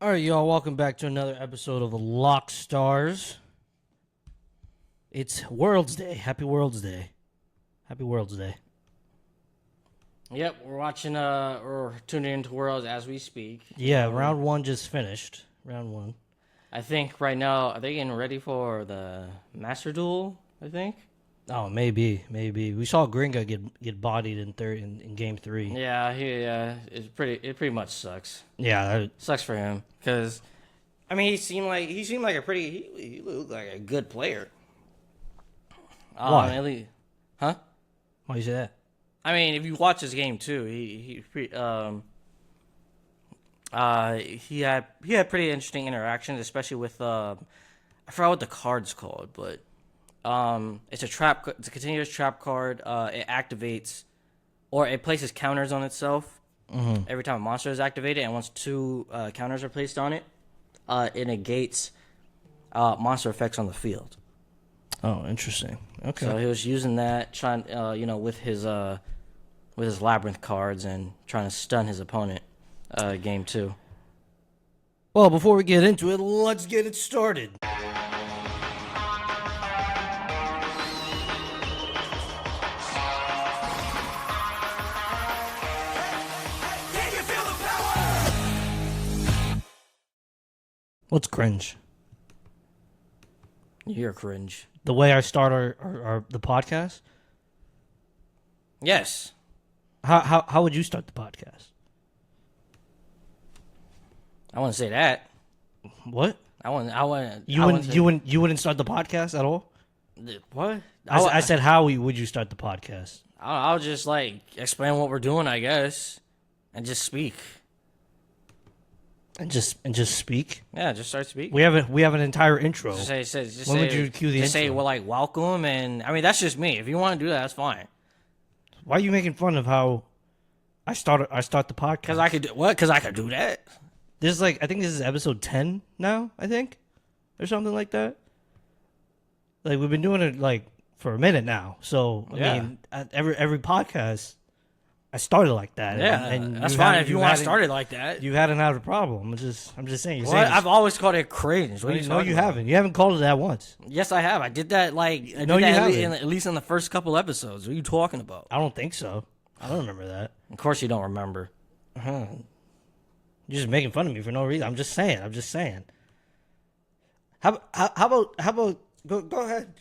All right, y'all, welcome back to another episode of Lock Stars. It's World's Day. Happy World's Day. Happy World's Day. Yep, we're watching, we're tuning into Worlds as we speak. Yeah, round one just finished. Round one. I think right now, are they getting ready for the Master Duel, I think? Oh, maybe. We saw Gringa get bodied in game 3. Yeah, it pretty much sucks. Yeah, Sucks for him, because, I mean, he seemed like he looked like a good player. Why? At least, huh? why you say that? I mean, if you watch his game too, he had pretty interesting interactions, especially with I forgot what the card's called, but it's a continuous trap card. It activates or it places counters on itself every time a monster is activated, and once 2 counters are placed on it, it negates monster effects on the field. Oh, interesting. Okay. So he was using that, trying with his labyrinth cards and trying to stun his opponent. Game 2. Well, before we get into it, let's get it started. What's cringe? You're cringe. The way I start the podcast? Yes. How would you start the podcast? I wouldn't say that. What? I wouldn't. You wouldn't start the podcast at all? What? I said how would you start the podcast? I'll just like explain what we're doing, I guess, and just speak. And just speak. Yeah, just start speaking. We have an entire intro. Just when would you cue the just intro? say well, like welcome, and I mean that's just me. If you want to do that, that's fine. Why are you making fun of how I start the podcast? Because I could do what? Because I could do that. This is I think this is episode 10 now. I think, or something like that. Like we've been doing it for a minute now. So I mean, at every podcast, I started like that. Yeah, and that's fine if you want to start it like that. You hadn't had a problem. I'm just saying. You're Well, saying I've always called it cringe. What are you no, you about? haven't. You haven't called it that once. Yes, I have. I did that at least in the first couple episodes. What are you talking about? I don't think so. I don't remember that. Of course you don't remember. You're just making fun of me for no reason. I'm just saying. How about go ahead.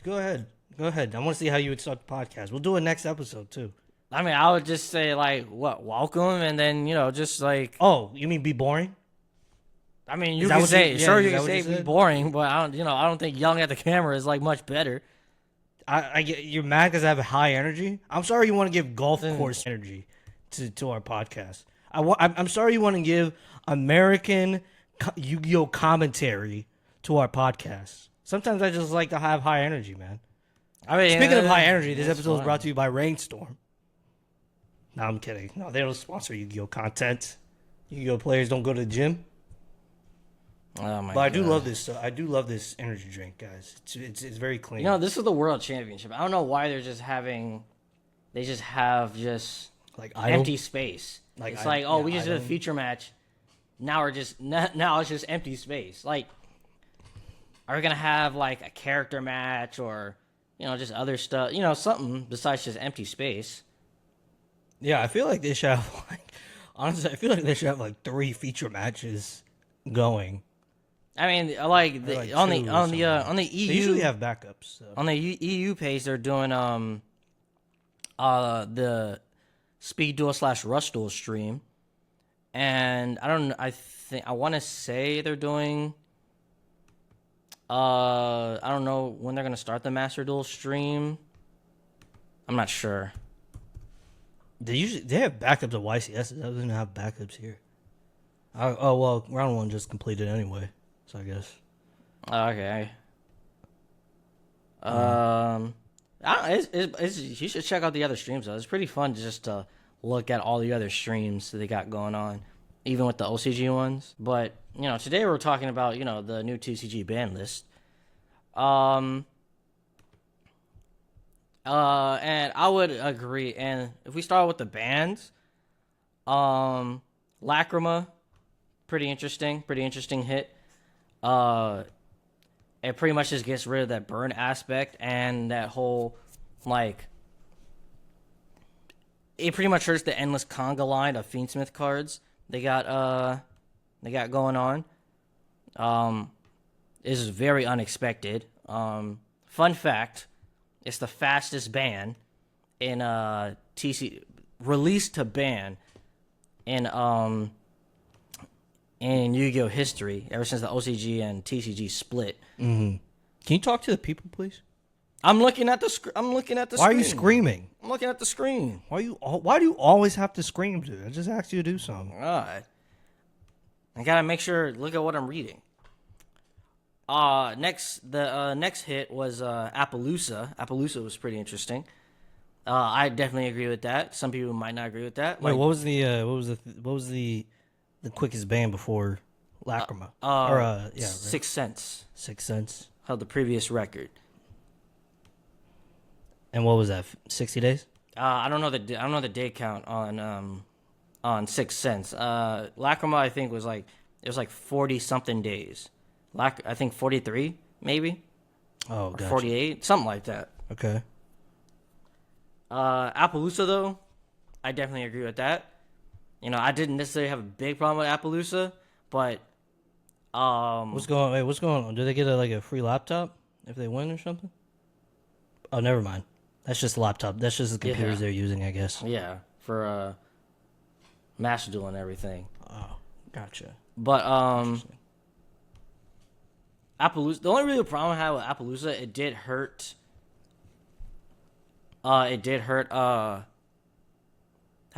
I want to see how you would start the podcast. We'll do a next episode too. I mean, I would just say welcome, and then just like. Oh, you mean be boring? I mean, you can say you can say be boring, but I don't think yelling at the camera is much better. I get you're mad because I have a high energy. I'm sorry you want to give golf course energy to our podcast. I'm sorry you want to give American Yu-Gi-Oh commentary to our podcast. Sometimes I just like to have high energy, man. I mean, speaking of high energy, this episode is brought to you by Rainstorm. No, I'm kidding. No, they don't sponsor Yu-Gi-Oh content. Yu-Gi-Oh players don't go to the gym. Oh my! But I do love this. I do love this energy drink, guys. It's very clean. This is the World Championship. I don't know why they just have empty space. It's we just did a feature match. Now it's just empty space. Like, are we gonna have a character match or just other stuff? Something besides just empty space. Yeah, I feel like they should have honestly, I feel like they should have 3 feature matches going. I mean, on the EU, they usually have backups. So. On the EU page, they're doing the Speed Duel / Rush Duel stream, and I want to say they're doing. I don't know when they're gonna start the Master Duel stream. I'm not sure. They have backups at YCS. They don't have backups here. Well, round 1 just completed anyway, so I guess. Okay. You should check out the other streams though. It's pretty fun just to look at all the other streams that they got going on, even with the OCG ones. But today we're talking about the new TCG ban list. And I would agree. And if we start with the bands, Lacrima, pretty interesting. Pretty interesting hit. It pretty much just gets rid of that burn aspect and that whole, like, it pretty much hurts the endless conga line of Fiendsmith cards they got going on. This is very unexpected. Fun fact, it's the fastest ban in TC released to ban in Yu-Gi-Oh history ever since the OCG and TCG split. Mm-hmm. Can you talk to the people, please? I'm looking at the screen. Why are you screaming? I'm looking at the screen. Why do you always have to scream, dude? I just asked you to do something. God. I gotta make sure. Look at what I'm reading. The next hit was Appaloosa. Appaloosa was pretty interesting. I definitely agree with that. Some people might not agree with that. Wait, what was the quickest ban before Lacrima? Right? 6 cents. 6 cents held the previous record. And what was that? 60 days? I don't know the day count on 6 cents. Lacrima I think was like 40 something days. I think 43 maybe. Oh, gotcha. 48, something like that. Okay. Appaloosa though, I definitely agree with that. You know, I didn't necessarily have a big problem with Appaloosa, but what's going on? Do they get a free laptop if they win or something? Oh, never mind. That's just a laptop. That's just the computers they're using, I guess. Yeah, for Master Duel and everything. Oh, gotcha. But Appaloosa. The only real problem I had with Appaloosa, it did hurt. How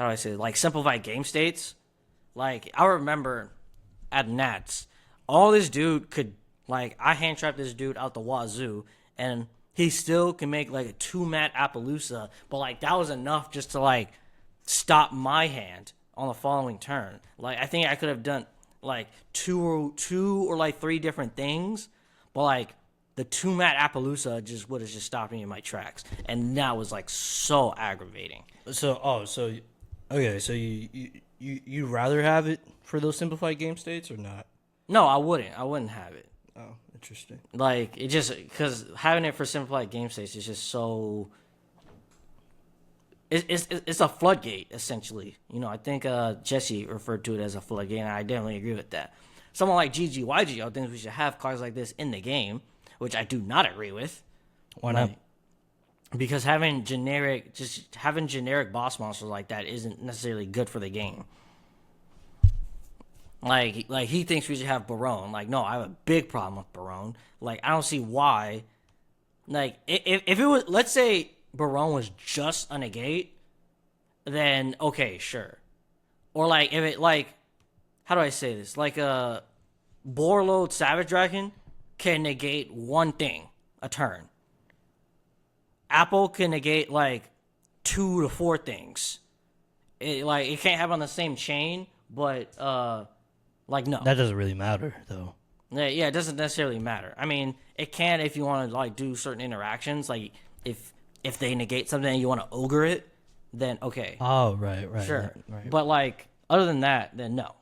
do I say it? Like simplified game states. Like I remember at Nats, all this dude could I hand trapped this dude out the wazoo, and he still can make like a 2-mat Appaloosa, but that was enough just to stop my hand on the following turn. I think I could have done two or 3 different things, but the 2-mat Appaloosa just would have just stopped me in my tracks, and that was so aggravating. So you rather have it for those simplified game states or not? No, I wouldn't. I wouldn't have it. Oh, interesting. It just because having it for simplified game states is just so. It's a floodgate essentially. You know, I think Jesse referred to it as a floodgate, and I definitely agree with that. Someone like GGYG, I think we should have cards like this in the game, which I do not agree with. Why not? Because having generic boss monsters like that isn't necessarily good for the game. He thinks we should have Barone. No, I have a big problem with Barone. I don't see why. If it was, let's say Barone was just a negate, then okay, sure. Or if it how do I say this? A Boarload Savage Dragon can negate one thing a turn. Apple can negate 2 to 4 things. It can't have on the same chain, but no. That doesn't really matter though. Yeah, it doesn't necessarily matter. I mean, it can if you want to do certain interactions. If they negate something and you want to ogre it, then okay. Oh, right, sure. Right. But other than that, then no.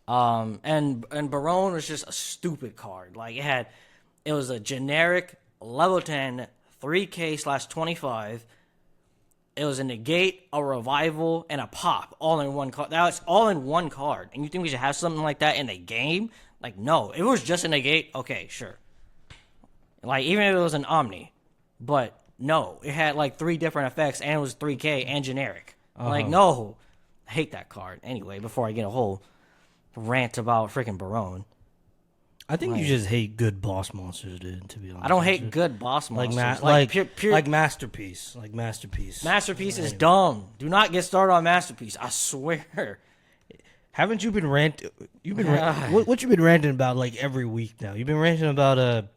And Barone was just a stupid card. It was a generic level 10 3K/25. It was a negate, a revival, and a pop all in one card. That was all in one card. And you think we should have something like that in the game? No. If it was just a negate, okay, sure. Even if it was an Omni. But no, it had 3 different effects, and it was 3K and generic. No. I hate that card. Anyway, before I get a whole rant about freaking Barone. I think you just hate good boss monsters, dude, to be honest. I don't hate good boss monsters. Like Masterpiece. Masterpiece is dumb. Do not get started on Masterpiece. I swear. Haven't you been ranting? What you been ranting about every week now? You've been ranting about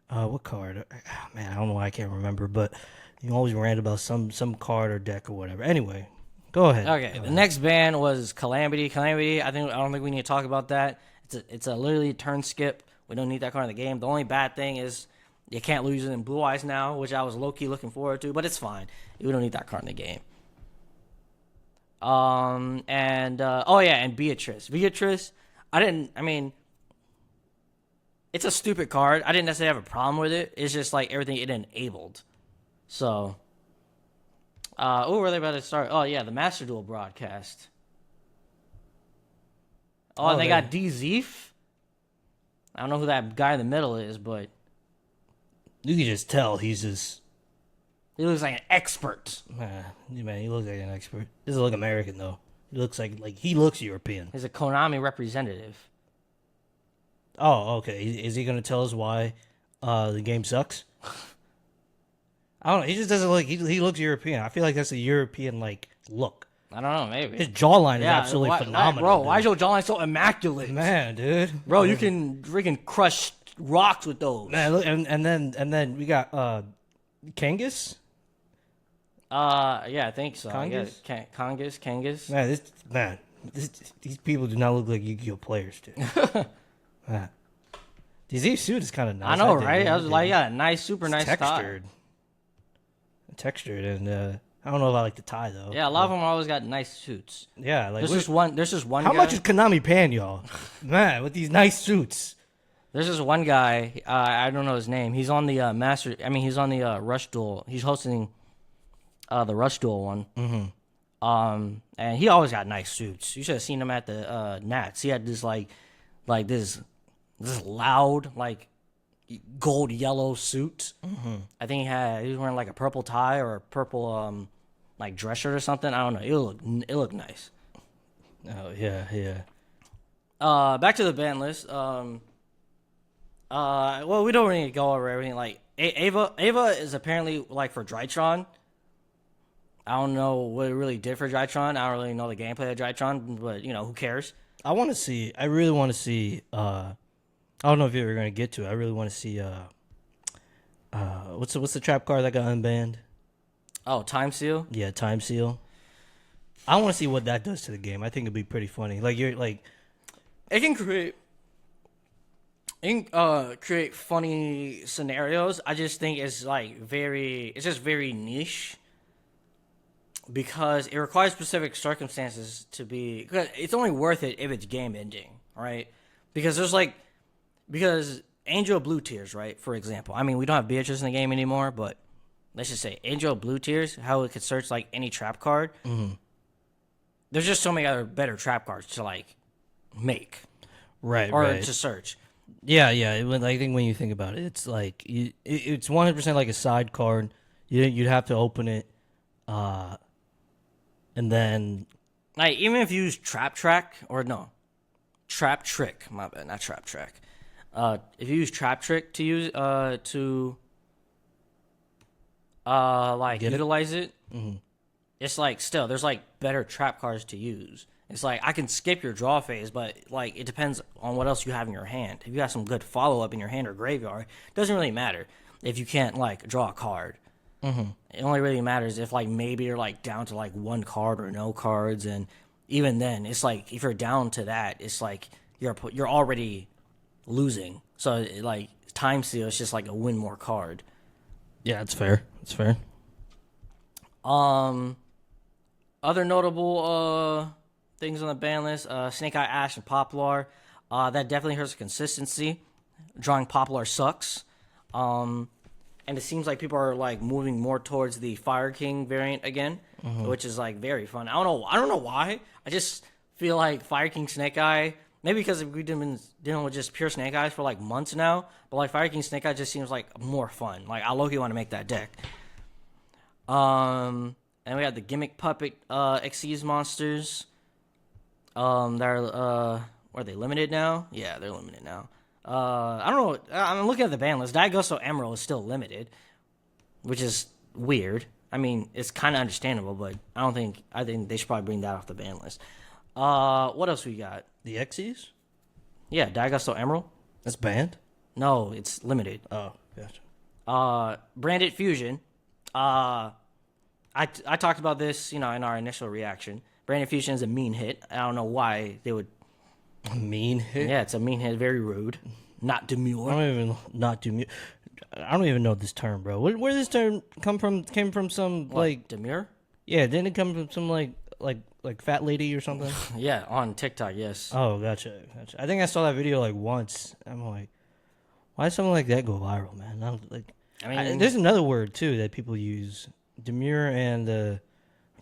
what card? Man, I don't know why I can't remember, but you always rant about some card or deck or whatever. Anyway, go ahead. Okay, the next ban was Calamity. Calamity, I don't think we need to talk about that. It's a literally turn skip. We don't need that card in the game. The only bad thing is you can't lose it in Blue Eyes now, which I was low-key looking forward to, but it's fine. We don't need that card in the game. And Beatrice. Beatrice, I mean, it's a stupid card. I didn't necessarily have a problem with it. It's just like everything it enabled. So, were they about to start? Oh yeah, the Master Duel broadcast. Oh, and they got D Zeef. I don't know who that guy in the middle is, but you can just tell he looks like an expert. Man, he looks like an expert. Doesn't look American though. He looks like he looks European. He's a Konami representative. Oh, okay. Is he gonna tell us why the game sucks? I don't know. He just doesn't look. He looks European. I feel like that's a European like look. I don't know. Maybe His jawline is absolutely phenomenal. Bro, why is your jawline so immaculate? Man, dude. Bro, you can freaking crush rocks with those. Man, look, and then we got Kangas. Yeah, I think so. Kangas? Kangas. These people do not look like Yu-Gi-Oh players, dude. Man. These suit is kind of nice. I know, right? I was like, yeah, nice, super nice textured. Textured, and I don't know if I like the tie though. Yeah, a lot of them always got nice suits. Yeah, like There's just one. How guy, much is Konami paying y'all, man, with these nice suits? There's this one guy. I don't know his name. He's on the he's on the Rush Duel. He's hosting the Rush Duel one. Mm-hmm. And he always got nice suits. You should have seen him at the Nats. He had this this loud gold yellow suit. Mm-hmm. I think he was wearing like a purple tie or a purple dress shirt or something. I don't know. It looked nice. Oh yeah. Back to the ban list. Well, we don't really need to go over everything. Like Ava is apparently like for Drytron. I don't know what it really did for Drytron. I don't really know the gameplay of Drytron, but who cares? I really want to see. I don't know if you're ever gonna get to it. I really want to see. What's the trap card that got unbanned? Oh, Time Seal. Yeah, Time Seal. I want to see what that does to the game. I think it'd be pretty funny. Like it can create funny scenarios. I just think it's just very niche because it requires specific circumstances to be. Cause it's only worth it if it's game ending, right? Because because Angel Blue Tears, right? For example, I mean we don't have Beatrice in the game anymore, but let's just say Angel Blue Tears, how it could search like any trap card. Mm-hmm. There's just so many other better trap cards to make, right, or right. to search. Yeah. I think when you think about it, it's like it's 100% like a side card. You'd have to open it, and then even if you use Trap Trick, my bad, not Trap Track. If you use Trap Trick to use utilize it, mm-hmm. It's still there's better trap cards to use. It's I can skip your draw phase, but it depends on what else you have in your hand. If you have some good follow up in your hand or graveyard, it doesn't really matter if you can't draw a card. Mm-hmm. It only really matters if maybe you're down to one card or no cards, and even then, it's if you're down to that, it's you're already losing. So Time Seal is just a win more card. Yeah, it's fair. It's fair. Other notable things on the ban list: Snake Eye Ash and Poplar. That definitely hurts consistency. Drawing Poplar sucks. And it seems like people are moving more towards the Fire King variant again, mm-hmm. which is very fun. I don't know why. I just feel like Fire King Snake Eye. Maybe because we've been dealing with just pure Snake Eyes for months now, but Fire King Snake Eye just seems more fun. I low-key want to make that deck. And we have the Gimmick Puppet Xyz monsters. Are they limited now? Yeah, they're limited now. I don't know. I'm looking at the ban list. Daigusto Emerald is still limited, which is weird. I mean, it's kind of understandable, but I think they should probably bring that off the ban list. What else we got? The Xyz? Yeah, Daigusto Emerald. That's banned? No, it's limited. Oh, gotcha. Branded Fusion. I talked about this, in our initial reaction. Branded Fusion is a mean hit. I don't know why they would. A mean hit? Yeah, it's a mean hit. Very rude. Not demure. I don't even know this term, bro. Where did this term come from? Came from some demure? Yeah, didn't it come from some like fat lady or something? Yeah, on TikTok, yes. Oh, gotcha. I think I saw that video like once. I'm like, why does something like that go viral, man? There's another word too that people use, demure, and I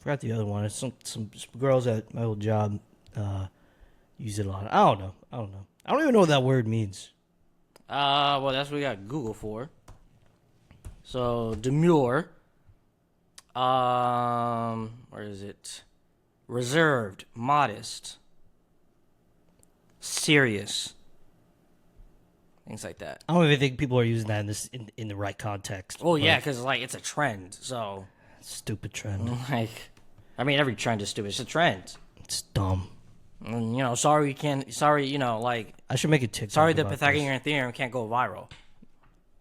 forgot the other one. It's some girls at my old job use it a lot. I don't know. I don't even know what that word means. Well, that's what we got Google for. So demure. Where is it? Reserved, modest, serious, things like that. I don't even think people are using that in the right context. Oh yeah, because like it's a trend. So stupid trend. like, I mean, every trend is stupid. It's a trend. It's dumb. And, you know, sorry you can't. Sorry, you know, like I should make a TikTok. sorry, the about Pythagorean theorem can't go viral.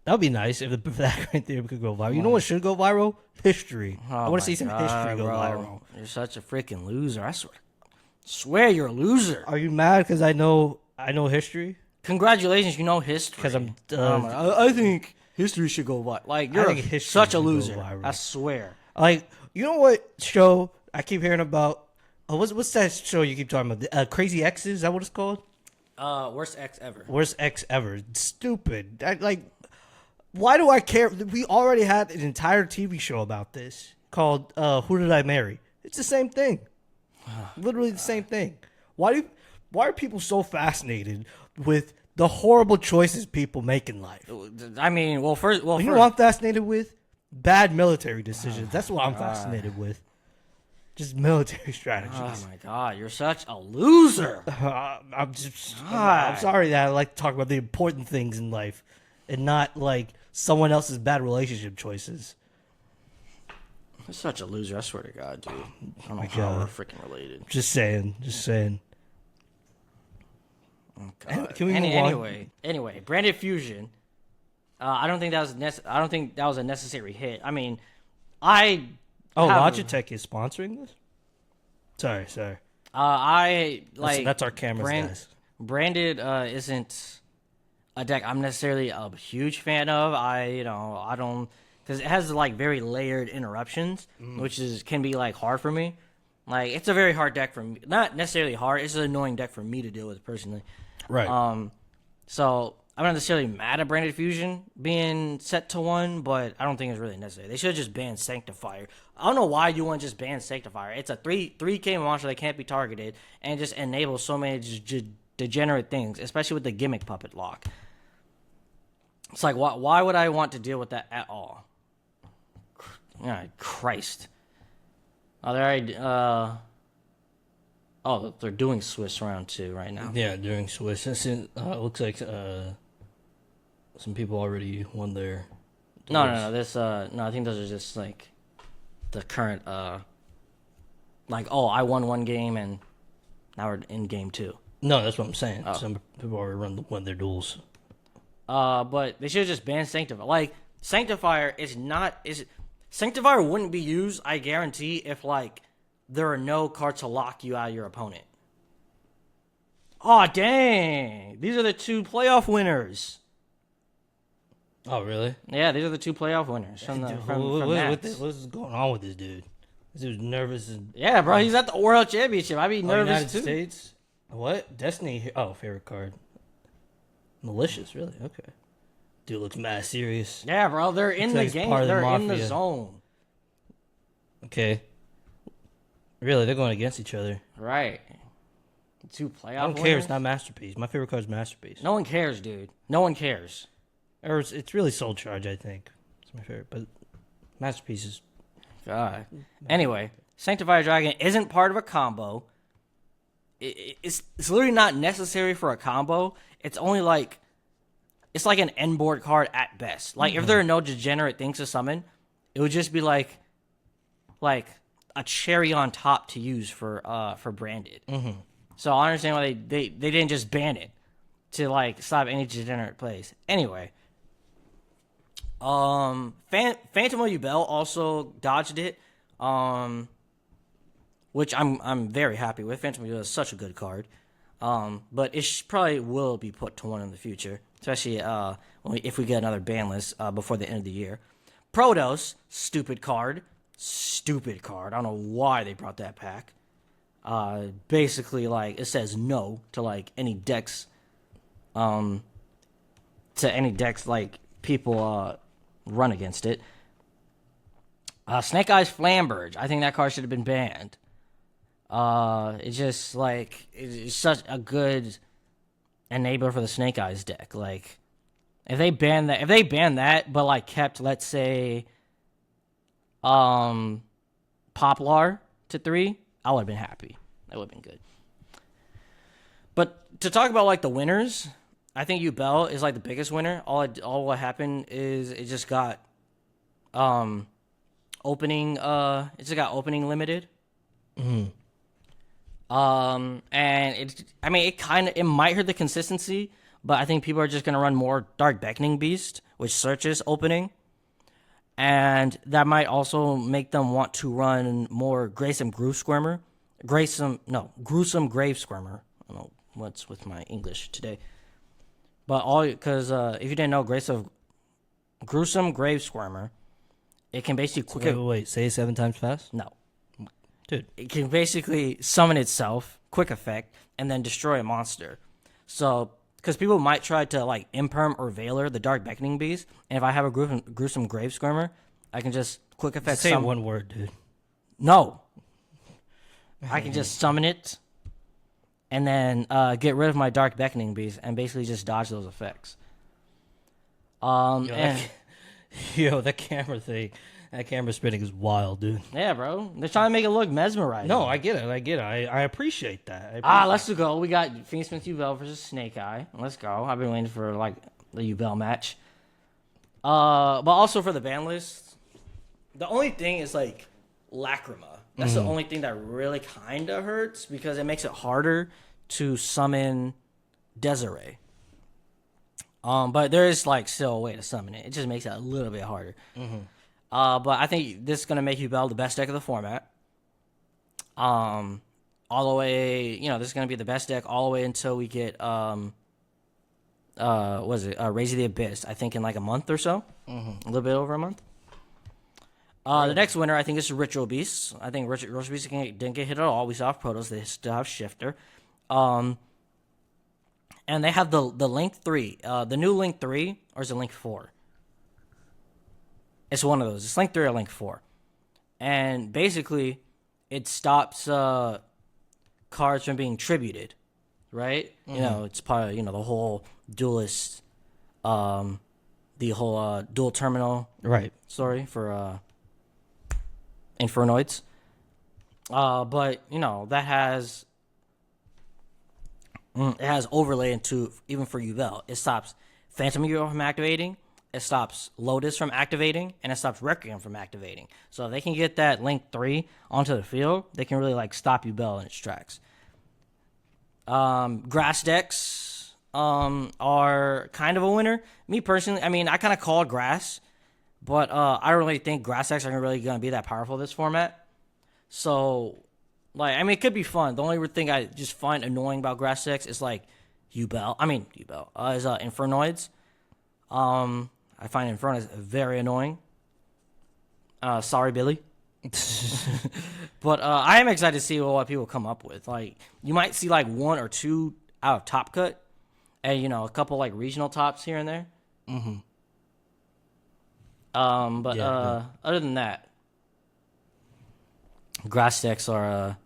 That would be nice if the Pythagorean theorem could go viral. You know what should go viral? History. Oh I want to see some my history God, go bro. viral. You're such a freaking loser. I swear you're a loser. Are you mad because I know history? Congratulations, you know history. Because I'm. I think history should go viral. Like you're think history such a should go loser. viral. I swear. Like, you know what show I keep hearing about? What's that show you keep talking about? Crazy X's? Is that what it's called? Worst ex ever. Worst X ever. Stupid. Why do I care? We already had an entire TV show about this called Who Did I Marry? It's the same thing. Literally the same thing. Why are people so fascinated with the horrible choices people make in life? I mean, well, first, You know what I'm fascinated with? Bad military decisions. That's what I'm fascinated with. Just military strategies. oh my God, you're such a loser. I'm sorry that I like to talk about the important things in life and not like someone else's bad relationship choices. You're such a loser. I swear to God, dude. I don't know my how God. we're freaking related. Just saying. Oh, God. Can we move on? Anyway, Branded Fusion. I don't think that was I don't think that was a necessary hit. I mean, Logitech is sponsoring this? Sorry. I like That's our cameras, guys. Branded isn't a deck I'm necessarily a huge fan of. I don't, because it has like very layered interruptions, which can be like hard for me. Like it's a very hard deck for me. Not necessarily hard. It's an annoying deck for me to deal with personally. Right. So I'm not necessarily mad at Branded Fusion being set to 1, but I don't think it's really necessary. They should have just banned Sanctifier. I don't know why you want to just ban Sanctifier. It's a 3K monster that can't be targeted and just enables so many degenerate things, especially with the gimmick puppet lock. It's like, why would I want to deal with that at all? Christ. They're doing Swiss round 2 right now. Yeah, during Swiss. It looks like some people already won their. No. I think those are just like the current. I won one game and now we're in game 2. No, that's what I'm saying. Some people already won their duels. But they should have just banned Sanctifier. Like Sanctifier Sanctifier wouldn't be used, I guarantee, if like there are no cards to lock you out of your opponent. Oh dang! These are the 2 playoff winners. Oh really? Yeah, these are the 2 playoff winners from Nats. What's going on with this dude? This dude's nervous. Yeah, bro, he's at the World Championship. I'd be nervous United too. States? What? Destiny? Oh, favorite card. Malicious, really? Okay. Dude looks mad serious. Yeah, bro, they're in the game. They're in the zone. Okay. Really, they're going against each other. Right. 2 playoff I don't care. winners? It's not Masterpiece. My favorite card is Masterpiece. No one cares, dude. No one cares. Or it's really Soul Charge, I think. It's my favorite. But Masterpiece is... God. Anyway, Sanctifier Dragon isn't part of a combo. It's literally not necessary for a combo. It's only like... It's like an end board card at best. Like, if there are no degenerate things to summon, it would just be like a cherry on top to use for Branded. Mm-hmm. So I understand why they didn't just ban it to like stop any degenerate plays. Anyway, Phantom of Yubel also dodged it, which I'm very happy with. Phantom of Yubel is such a good card, but it probably will be put to 1 in the future, especially if we get another ban list before the end of the year. Protoss, stupid card. I don't know why they brought that pack. Basically, like, it says no to like any decks, like people run against it. Snake Eyes Flamberge. I think that card should have been banned. It's just like it's such a good enabler for the Snake Eyes deck. Like, if they ban that, but like kept, let's say, Poplar to 3, I would have been happy. That would have been good. But to talk about like the winners, I think Yubel is like the biggest winner. All what happened is it just got opening limited. Mm-hmm. And it might hurt the consistency, but I think people are just gonna run more Dark Beckoning Beast, which searches opening, and that might also make them want to run more Gruesome Grave Squirmer. Gruesome Grave Squirmer. I don't know what's with my English today, but because if you didn't know, Gruesome Grave Squirmer, it can basically Wait, say it 7 times fast. No. Dude, it can basically summon itself, quick effect, and then destroy a monster. So, because people might try to like Imperm or Veiler the Dark Beckoning Beast, and if I have a gruesome Grave Squirmer, I can just quick effect. say one word, dude. No, I can just summon it, and then get rid of my Dark Beckoning Beast, and basically just dodge those effects. That camera thing. That camera spinning is wild, dude. Yeah, bro. They're trying to make it look mesmerizing. No, I get it. I appreciate that. Let's go. We got Phoenix Smith Yubel versus Snake Eye. Let's go. I've been waiting for like the Yubel match. But also for the ban list, the only thing is like Lacrima. That's the only thing that really kind of hurts because it makes it harder to summon Desiree. But there is like still a way to summon it. It just makes it a little bit harder. But I think this is going to make Yubel the best deck of the format. All the way, this is going to be the best deck all the way until we get, Raise of the Abyss, I think in like a month or so. A little bit over a month. The next winner, I think, is Ritual Beasts. I think Ritual Beasts didn't get hit at all. We still have Protoss. They still have Shifter. And they have the Link 3. The new Link 3, or is it Link 4? It's one of those. It's Link 3 or Link 4. And basically, it stops cards from being tributed, right? It's part of, the whole duelist, the whole dual terminal story for Infernoids. But, that has... It has overlay into, even for Yubel. It stops Phantom Hero from activating. It stops Lotus from activating, and it stops Requiem from activating. So if they can get that Link 3 onto the field, they can really like stop Yubel in its tracks. Grass decks are kind of a winner. Me personally, I kind of call grass, but I don't really think grass decks are really going to be that powerful this format. So, it could be fun. The only thing I just find annoying about grass decks is like is Infernoids. I find Infernoids very annoying. Sorry, Billy. But I am excited to see what people come up with. Like, you might see like 1 or 2 out of Top Cut, and a couple like regional tops here and there. Other than that, grass decks are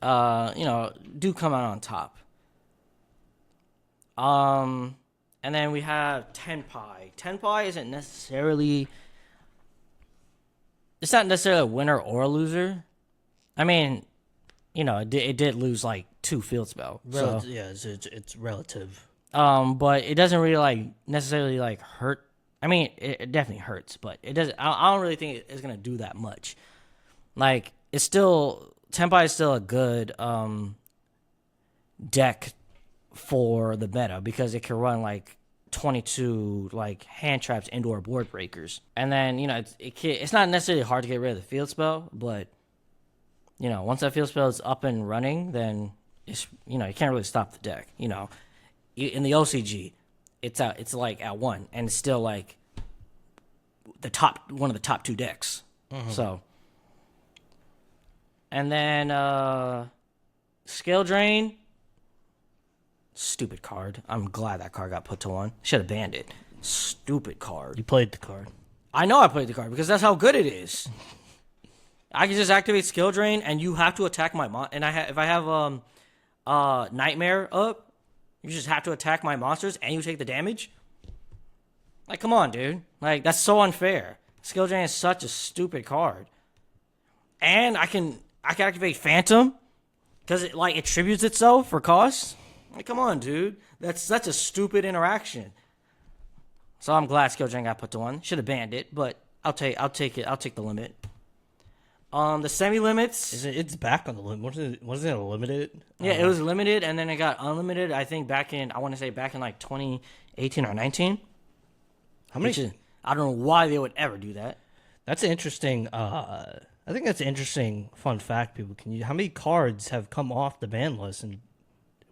do come out on top. And then we have Tenpai. Tenpai isn't necessarily... It's not necessarily a winner or a loser. It did lose like 2 field spell. So, yeah, it's relative. But it doesn't really like necessarily like hurt. It definitely hurts, but it doesn't. I don't really think it's gonna do that much. Like, Tenpai is still a good deck for the meta because it can run like 22 like hand traps indoor board breakers, and then it's not necessarily hard to get rid of the field spell, but once that field spell is up and running, then it's you can't really stop the deck. In the OCG, it's like at 1, and it's still like one of the top 2 decks. So, And then Skill Drain. Stupid card. I'm glad that card got put to 1. Should have banned it. Stupid card. You played the card. I know I played the card because that's how good it is. I can just activate Skill Drain, and you have to attack my mon. And if I have Nightmare up, you just have to attack my monsters, and you take the damage. Like, come on, dude. Like, that's so unfair. Skill Drain is such a stupid card. And I can activate Phantom because it attributes itself for cost. Like, come on, dude. That's such a stupid interaction. So I'm glad Skill Drain got put to 1. Should have banned it, but I'll take it. I'll take the limit. The semi limits. It's back on the limit. Wasn't it limited? Yeah, it was limited, and then it got unlimited. I think back in 2018 or 19. How many? I don't know why they would ever do that. That's an interesting. I think that's an interesting fun fact. People how many cards have come off the ban list and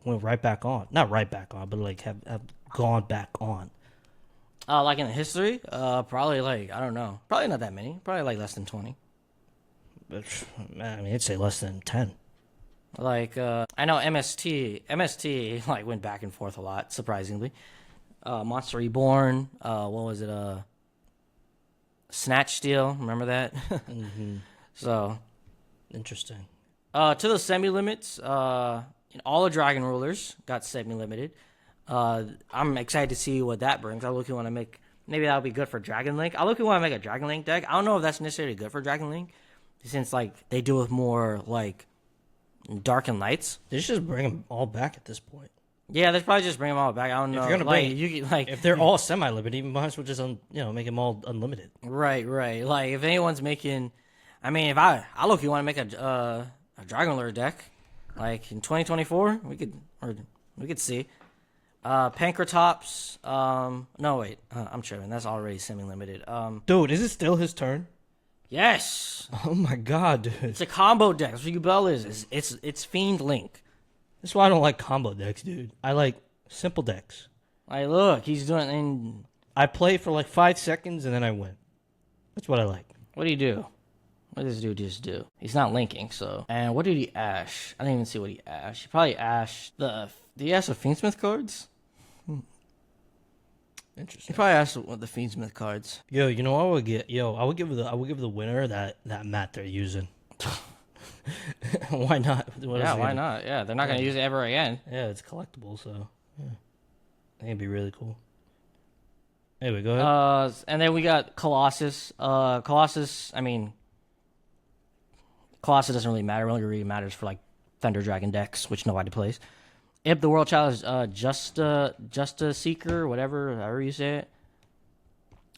went right back on? Not right back on, but have gone back on. Like in the history, probably I don't know, probably not that many, probably less than 20. But I mean, I'd say less than 10. I know MST went back and forth a lot, surprisingly. Monster Reborn, what was it? Snatch Steal, remember that? Mm-hmm. So interesting. To the semi limits, all the Dragon Rulers got semi limited. I'm excited to see what that brings. I look want to make maybe that'll be good for Dragon Link. I look want to make a Dragon Link deck. I don't know if that's necessarily good for Dragon Link, since they deal with more Dark and Lights. They should just bring them all back at this point. Yeah, they probably just bring them all back. I don't know. If you're gonna if they're all semi-limited, you might as well just make them all unlimited. Right. If anyone's making, if I look, you want to make a Dragon Lure deck, in 2024, we could see. Pankratops. No wait, I'm tripping. That's already semi-limited. Dude, is it still his turn? Yes. Oh my god, dude. It's a combo deck. That's what Yubel is. It's Fiend Link. That's why I don't like combo decks, dude. I like simple decks. Look, he's doing. And I play for 5 seconds and then I win. That's what I like. What do you do? What does this dude just do? He's not linking, so. And what did he ash? I didn't even see what he ashed. He probably ashed the. Did he ash the Fiendsmith cards? Interesting. He probably asked the Fiendsmith cards. Yo, you know what I would get? I would give the winner that mat they're using. Why not? Why not? Yeah, they're not gonna use it ever again. Yeah, it's collectible, so yeah, I think it'd be really cool. Anyway, go ahead. And then we got Colossus. Colossus doesn't really matter. It only really matters for Thunder Dragon decks, which nobody plays. If the World Challenge, just a Seeker, however you say it.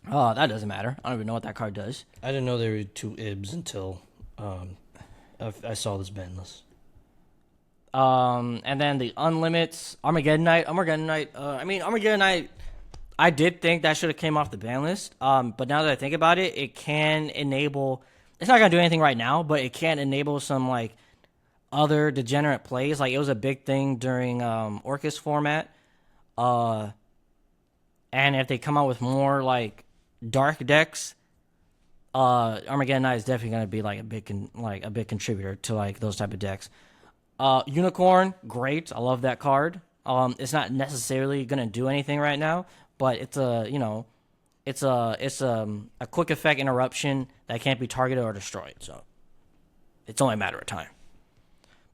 That doesn't matter. I don't even know what that card does. I didn't know there were 2 IBs until I saw this ban list. And then the Unlimits, Armageddon Knight. Armageddon Knight, I did think that should have came off the ban list. But now that I think about it, it can enable. It's not gonna do anything right now, but it can enable some other degenerate plays. It was a big thing during Orcus format. And if they come out with more dark decks, Armageddon Knight is definitely gonna be a big contributor to those type of decks. Unicorn, great. I love that card. It's not necessarily gonna do anything right now, but it's a quick effect interruption that can't be targeted or destroyed. So it's only a matter of time.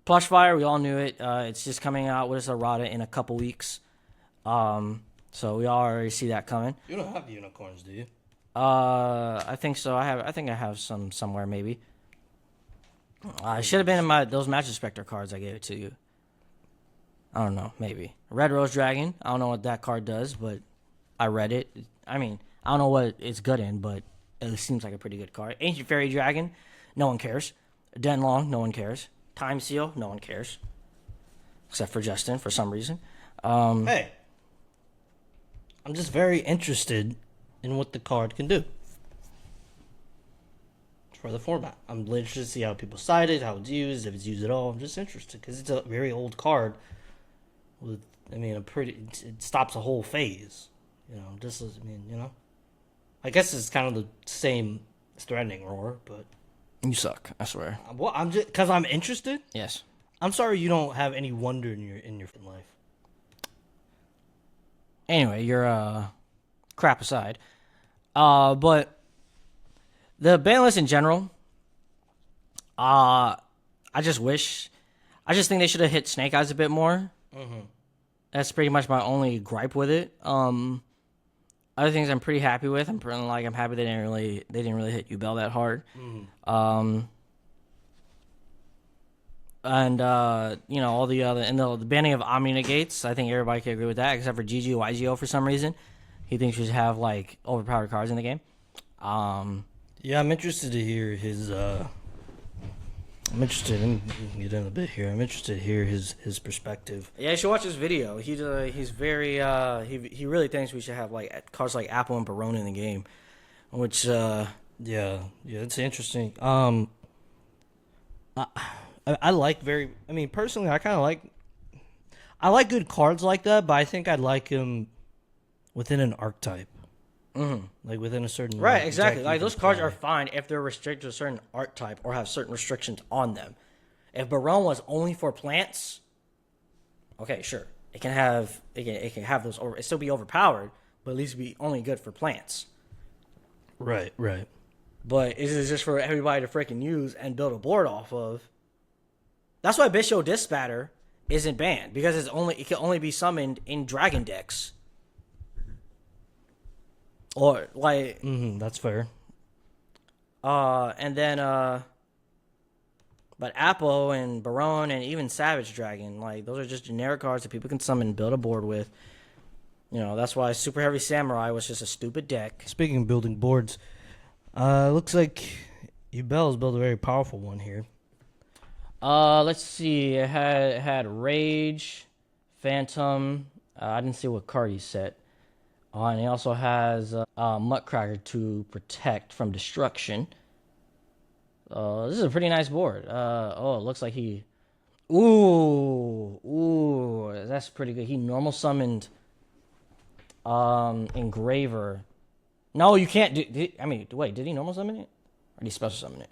Plush Fire, we all knew it. It's just coming out with errata in a couple weeks. So we already see that coming. You don't have unicorns, do you? I think so. I think I have some somewhere maybe. It should have been in those Magic Spectre cards I gave it to you. I don't know, maybe. Red Rose Dragon. I don't know what that card does, but I read it. I don't know what it's good in, but it seems like a pretty good card. Ancient Fairy Dragon. No one cares. Denlong. No one cares. Time Seal. No one cares. Except for Justin, for some reason. Hey. I'm just very interested in what the card can do for the format. I'm interested to see how people cite it, how it's used, if it's used at all. I'm just interested because it's a very old card. It stops a whole phase. I guess it's kind of the same as Threatening Roar, but You suck. I swear. Well, I'm just because I'm interested. Yes. I'm sorry you don't have any wonder in your life. Anyway, your crap aside, but the ban list in general, I just think they should have hit Snake Eyes a bit more. Mm-hmm. That's pretty much my only gripe with it. Other things I'm pretty happy with. I'm happy they didn't really hit Ubel that hard. Mm-hmm. And all the other and the banning of Omni negates. I think everybody can agree with that, except for YGO for some reason. He thinks we should have like overpowered cards in the game. Yeah, I'm interested to hear his. I'm interested in get in a bit here. I'm interested to hear his perspective. Yeah, you should watch this video. He's very he really thinks we should have like cards like Apple and Barone in the game, which yeah, it's interesting. I like personally, I kind of like good cards like that, but I think I'd like them within an archetype. Mm-hmm. Like within a certain right, exactly. Like those cards are fine if they're restricted to a certain archetype or have certain restrictions on them. If Barone was only for plants, okay, sure, it can have those. It still be overpowered, but at least be only good for plants. Right. But is it just for everybody to freaking use and build a board off of? That's why Bishop Dispatter isn't banned, because it can only be summoned in dragon decks. Or like that's fair. And then but Apple and Barone and even Savage Dragon, like those are just generic cards that people can summon and build a board with. That's why Super Heavy Samurai was just a stupid deck. Speaking of building boards, looks like Ubel's built a very powerful one here. Let's see. It had Rage, Phantom. I didn't see what card he set. And he also has Muttcracker to protect from destruction. This is a pretty nice board. It looks like he... Ooh, that's pretty good. He normal summoned Engraver. No, you can't do... Wait, did he normal summon it? Or did he special summon it?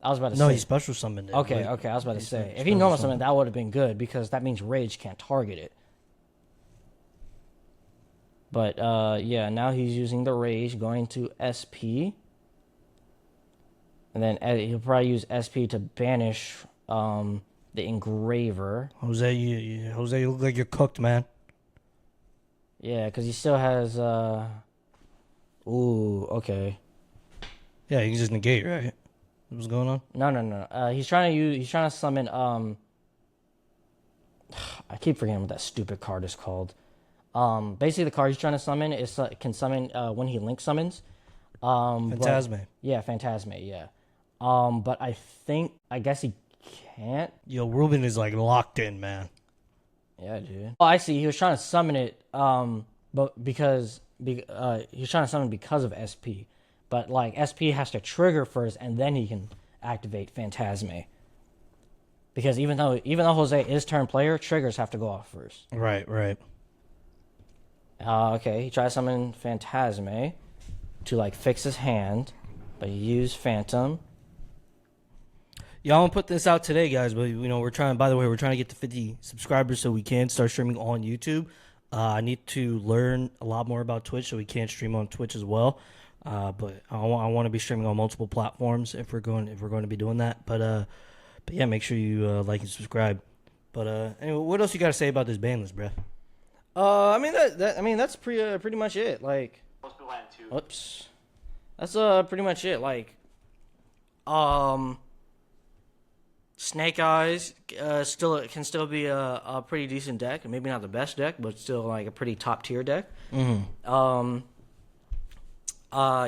I was about to say. No, he special summoned it. Okay, I was about to say. If he normal summoned, that would have been good, because that means Rage can't target it. But, now he's using the Rage, going to SP. And then he'll probably use SP to banish the Engraver. Jose, you look like you're cooked, man. Yeah, because he still has... Ooh, okay. Yeah, you can just negate, right? What's going on? No. He's trying to summon... I keep forgetting what that stupid card is called. Basically, the card he's trying to summon can summon when he link summons. Phantasme. Phantasme, yeah. But I guess he can't. Yo, Ruben is like locked in, man. Yeah, dude. Oh, I see. He was trying to summon it, but he was trying to summon because of SP. But like SP has to trigger first, and then he can activate Phantasme. Because even though Jose is turn player, triggers have to go off first. Right. Okay, he tried to summon Phantasme to like fix his hand, but he used Phantom. Yeah, I'm gonna put this out today, guys. But we're trying. By the way, we're trying to get to 50 subscribers so we can start streaming on YouTube. I need to learn a lot more about Twitch, so we can stream on Twitch as well. But I want to be streaming on multiple platforms if we're going to be doing that. But yeah, make sure you like and subscribe. But anyway, what else you got to say about this ban list, bruh? That's pretty much it. Like, oops, that's pretty much it. Like, Snake Eyes can still be a pretty decent deck. Maybe not the best deck, but still like a pretty top tier deck. Mm-hmm.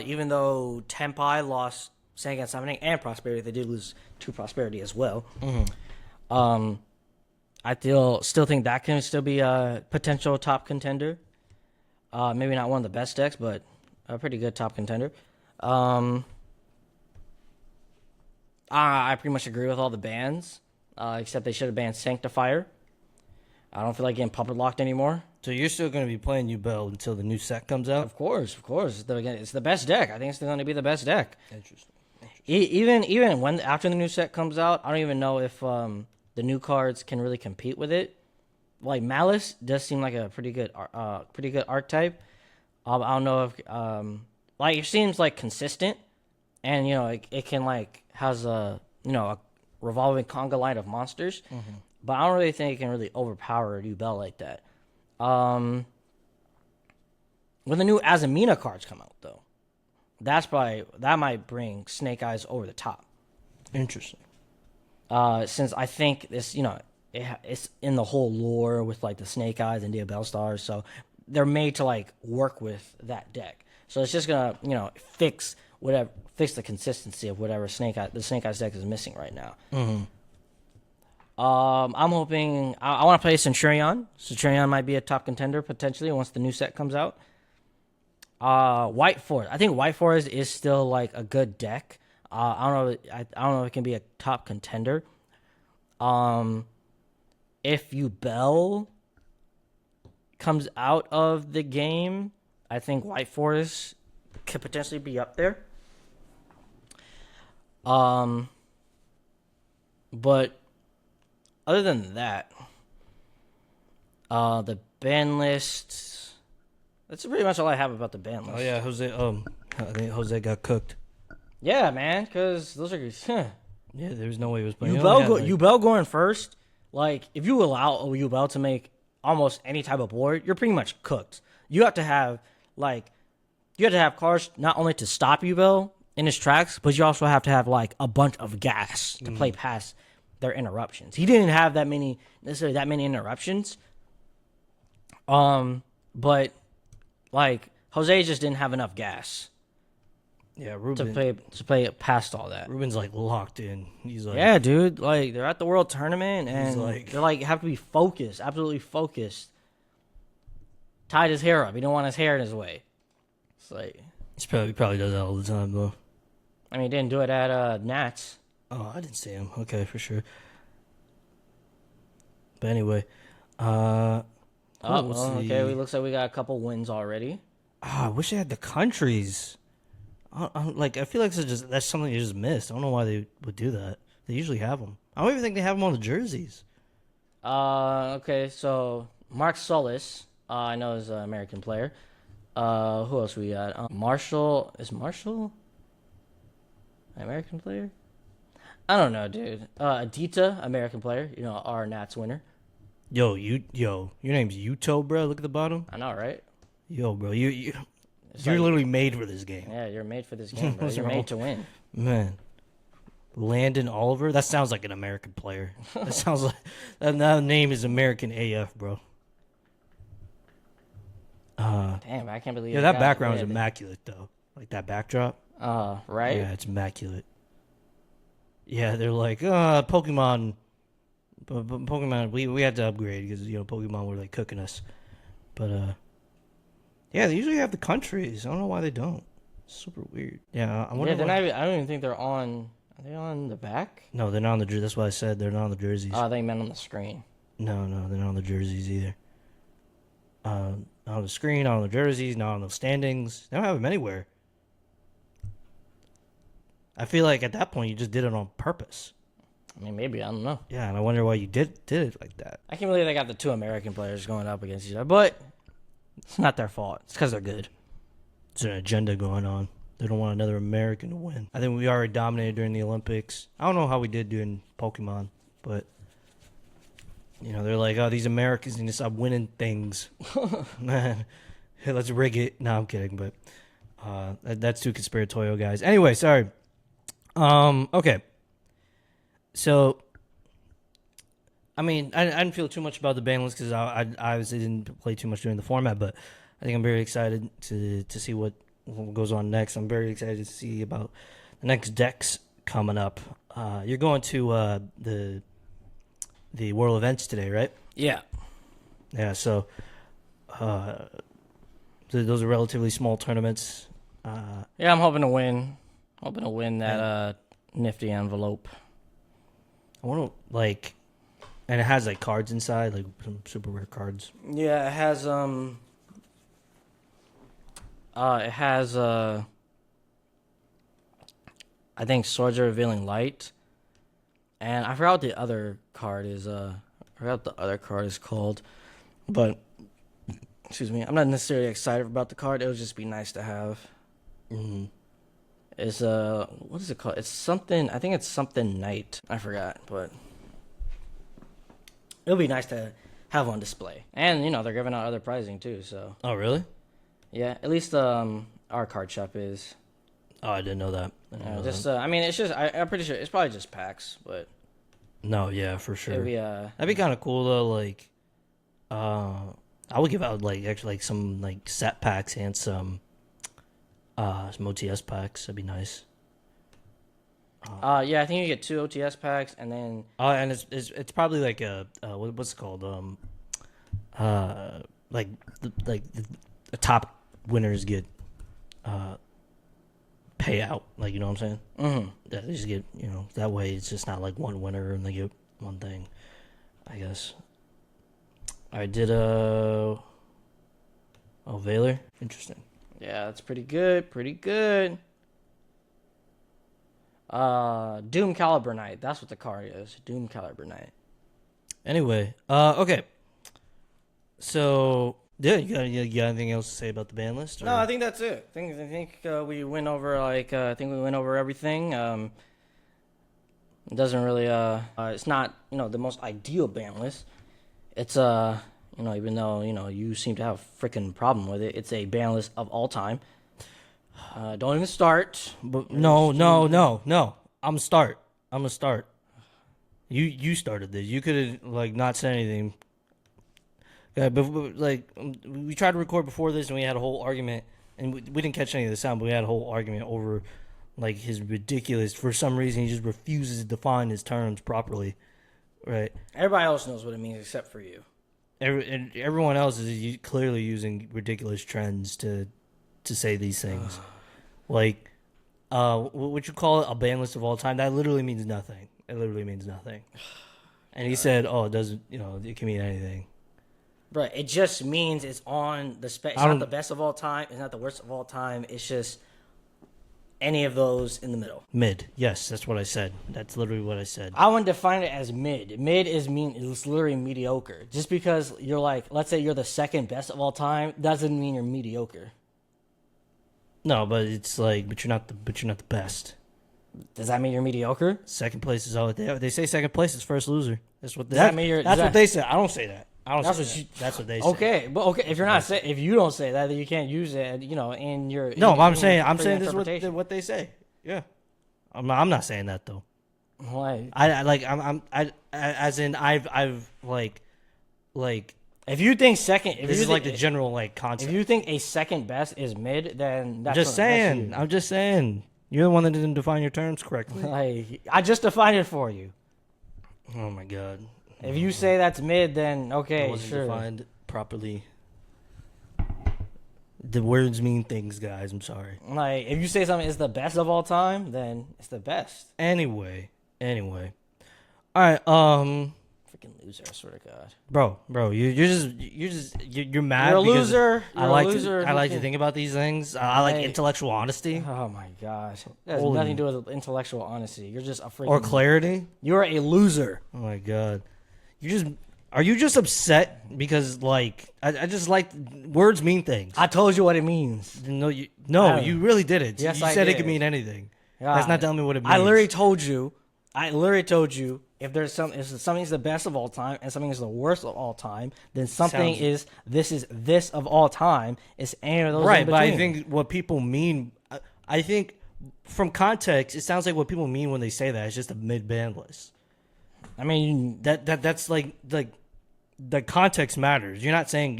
Even though Tempai lost Sengan Summoning and Prosperity, they did lose 2 Prosperity as well. Mm-hmm. I still think that can still be a potential top contender. Maybe not one of the best decks, but a pretty good top contender. I pretty much agree with all the bans, except they should have banned Sanctifier. I don't feel like getting puppet locked anymore. So you're still going to be playing Ubel until the new set comes out? Of course. It's the best deck. I think it's going to be the best deck. Interesting. Even when after the new set comes out, I don't even know if the new cards can really compete with it. Like Malice does seem like a pretty good archetype. I don't know if like it seems like consistent, and it can like has a revolving conga line of monsters, but I don't really think it can really overpower a new bell like that. When the new Azamina cards come out though, that might bring Snake Eyes over the top. Interesting. Since I think this, it's in the whole lore with like the Snake Eyes and Diabell Stars, so they're made to like work with that deck. So it's just gonna, fix the consistency of whatever the Snake Eyes deck is missing right now. I'm hoping I want to play Centurion. Centurion might be a top contender potentially once the new set comes out. White Forest. I think White Forest is still like a good deck. I don't know. I don't know if it can be a top contender. If Yubel comes out of the game, I think White Forest could potentially be up there. But other than that, the ban list. That's pretty much all I have about the ban list. Oh yeah, Jose. I think Jose got cooked. Yeah, man, because those are. Yeah, there's no way he was playing. Yubel going first. Like, if you allow Yubel to make almost any type of board, you're pretty much cooked. You have to have cards not only to stop Yubel in his tracks, but you also have to have like a bunch of gas to play past their interruptions. He didn't have that many interruptions. But like Jose just didn't have enough gas. Yeah, Ruben to play past all that. Ruben's like locked in. He's like, yeah, dude. Like they're at the World Tournament, and they're like have to be focused, absolutely focused. Tied his hair up. He don't want his hair in his way. It's like he probably does that all the time, though. I mean, he didn't do it at Nats. Oh, I didn't see him. Okay, for sure. But anyway, okay. It looks like we got a couple wins already. I wish they had the countries. I feel like that's something you just missed. I don't know why they would do that. They usually have them. I don't even think they have them on the jerseys. Okay, so Mark Solis, I know is an American player. Who else we got? Marshall. Is Marshall an American player? I don't know, dude. Adita, American player. Our Nats winner. Yo, your name's Yuto, bro. Look at the bottom. I know, right? Yo, bro, you're literally made for this game. Yeah, you're made for this game, bro. You're made to win. Man. Landon Oliver? That sounds like an American player. That sounds like that name is American AF, bro. Damn, I can't believe. Yeah, that background is immaculate though. Like that backdrop. Right? Yeah, it's immaculate. Yeah, they're like, Pokemon. Pokemon, we had to upgrade because Pokemon were like cooking us. But yeah, they usually have the countries. I don't know why they don't. It's super weird. Yeah, I wonder. I don't even think they're on. Are they on the back? No, they're not on the jersey. That's why I said they're not on the jerseys. Oh, they meant on the screen. No, they're not on the jerseys either. Not on the screen, not on the jerseys, not on the standings. They don't have them anywhere. I feel like at that point you just did it on purpose. I mean, maybe, I don't know. Yeah, and I wonder why you did it like that. I can't believe they got the two American players going up against each other, but it's not their fault. It's because they're good. There's an agenda going on. They don't want another American to win. I think we already dominated during the Olympics. I don't know how we did doing Pokemon, but they're like, oh, these Americans need to stop winning things. Man, hey, let's rig it. No, I'm kidding, but that's too conspiratorial, guys. Anyway, sorry. Okay. So, I mean, I didn't feel too much about the ban list because I obviously didn't play too much during the format, but I think I'm very excited to see what goes on next. I'm very excited to see about the next decks coming up. You're going to the World Events today, right? Yeah. Yeah, so those are relatively small tournaments. Yeah, I'm hoping to win. Hoping to win that nifty envelope. I want to, and it has, cards inside, some super rare cards. Yeah, it has, I think Swords Are Revealing Light. And I forgot what the other card is. I forgot what the other card is called. But, excuse me, I'm not necessarily excited about the card. It would just be nice to have. Mm-hmm. It's, what is it called? It's something, I think it's something Night. I forgot, but it would be nice to have on display. And, they're giving out other pricing too, so. Oh, really? Yeah, at least our card shop is. Oh, I didn't know that. I mean, it's just, I'm pretty sure it's probably just packs, but. No, yeah, for sure. That'd be kind of cool though. Like, I would give out some set packs and some OTS packs. That'd be nice. Yeah, I think you get 2 OTS packs and then. And it's probably like what's it called? The top winners get payout. Like, you know what I'm saying? Mm-hmm. Yeah, they just get, that way it's just not like one winner and they get one thing, I guess. I did Valor. Interesting. Yeah, that's pretty good. Pretty good. Doom Caliber Knight. That's what the card is. Doom Caliber Knight. Anyway, okay. So, yeah, you got anything else to say about the ban list? Or? No, I think that's it. I think we went over everything. It doesn't really it's not, the most ideal ban list. It's even though, you seem to have a freaking problem with it, it's a ban list of all time. Don't even start. But no. I'm gonna start. You started this. You could have not said anything. Yeah, but we tried to record before this and we had a whole argument, and we didn't catch any of the sound, but we had a whole argument over his ridiculous. For some reason, he just refuses to define his terms properly, right? Everybody else knows what it means except for you. Everyone else is clearly using ridiculous trends to say these things, what you call it, a ban list of all time. That literally means nothing. It literally means nothing. And he said, "Oh, it doesn't. It can mean anything." Right. It just means it's on the It's not the best of all time. It's not the worst of all time. It's just any of those in the middle. Mid. Yes, that's what I said. That's literally what I said. I wouldn't define it as mid. Mid is it's literally mediocre. Just because you're let's say you're the second best of all time, doesn't mean you're mediocre. No, but it's but you're not the best. Does that mean you're mediocre? Second place is all they say. Second place is first loser. That's what. That mean you're? That's what they say. I don't say that. That's what they say. Okay, but if you're not if you don't say that, then you can't use it. In your I'm saying this is what they say. Yeah, I'm not saying that though. Why? If you think second, this is the general concept. If you think a second best is mid, then that's I'm just saying. You're the one that didn't define your terms correctly. I just defined it for you. Oh my god. If you say that's mid, then okay, it wasn't sure. Defined properly. The words mean things, guys. I'm sorry. If you say something is the best of all time, then it's the best. Anyway. All right. Freaking loser! I swear to God. Bro, you're mad. You're a loser. I like to think about these things. I like intellectual honesty. Oh my gosh, that has nothing to do with intellectual honesty. You're just a freaking or clarity. You're a loser. Oh my God. Are you just upset because I just words mean things? I told you what it means. No, you really didn't. Yes, you said it could mean anything. God. That's not telling me what it means. I literally told you if something's the best of all time and something is the worst of all time, then something is this of all time. Is any of those right? But I think what people mean, I think from context, it sounds like what people mean when they say that it's just a mid band list. I mean that's the context matters. You're not saying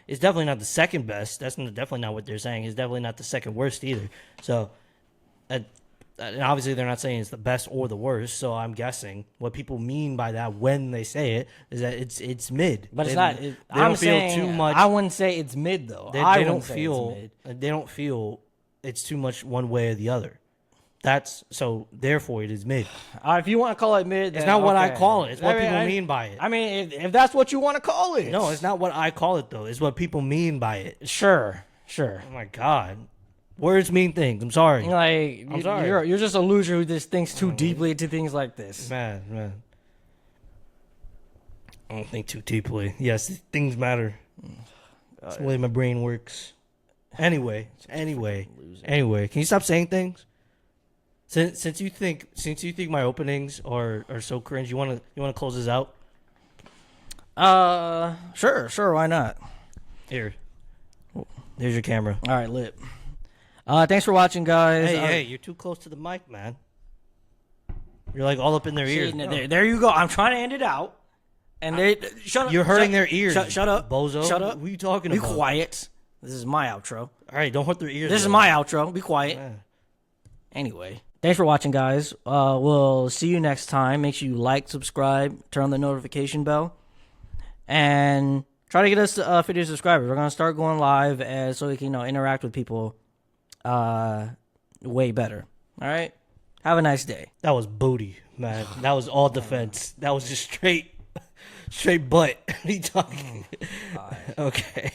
it's definitely not the second best. That's definitely not what they're saying. It's definitely not the second worst either. So, and obviously they're not saying it's the best or the worst. So I'm guessing what people mean by that when they say it is that it's mid. But it's not. I'm saying too much. I wouldn't say it's mid though. They don't feel it's too much one way or the other. Therefore it is mid. If you want to call it mid, it's not what I call it. It's what people mean by it. I mean, if that's what you want to call it. No, it's not what I call it though. It's what people mean by it. Sure. Oh my God. Words mean things. I'm sorry. Like, I'm sorry. You're just a loser who just thinks too deeply into things like this. Man. I don't think too deeply. Yes, things matter. That's the way my brain works. Anyway. Can you stop saying things? Since you think my openings are so cringe, you wanna close this out? Sure, why not? Here's your camera. All right, lit. Thanks for watching, guys. Hey, you're too close to the mic, man. You're like all up in their ears. There you go. I'm trying to end it out. And shut up. You're hurting their ears. Shut up, bozo. Shut up. What are you talking about? Be quiet. This is my outro. All right, don't hurt their ears. This is my outro. Be quiet. Man. Anyway, thanks for watching, guys. We'll see you next time. Make sure you like, subscribe, turn on the notification bell, and try to get us 50 subscribers. We're gonna start going live, so we can interact with people way better. All right. Have a nice day. That was booty, man. That was all defense. That was just straight butt. What are you talking? Okay.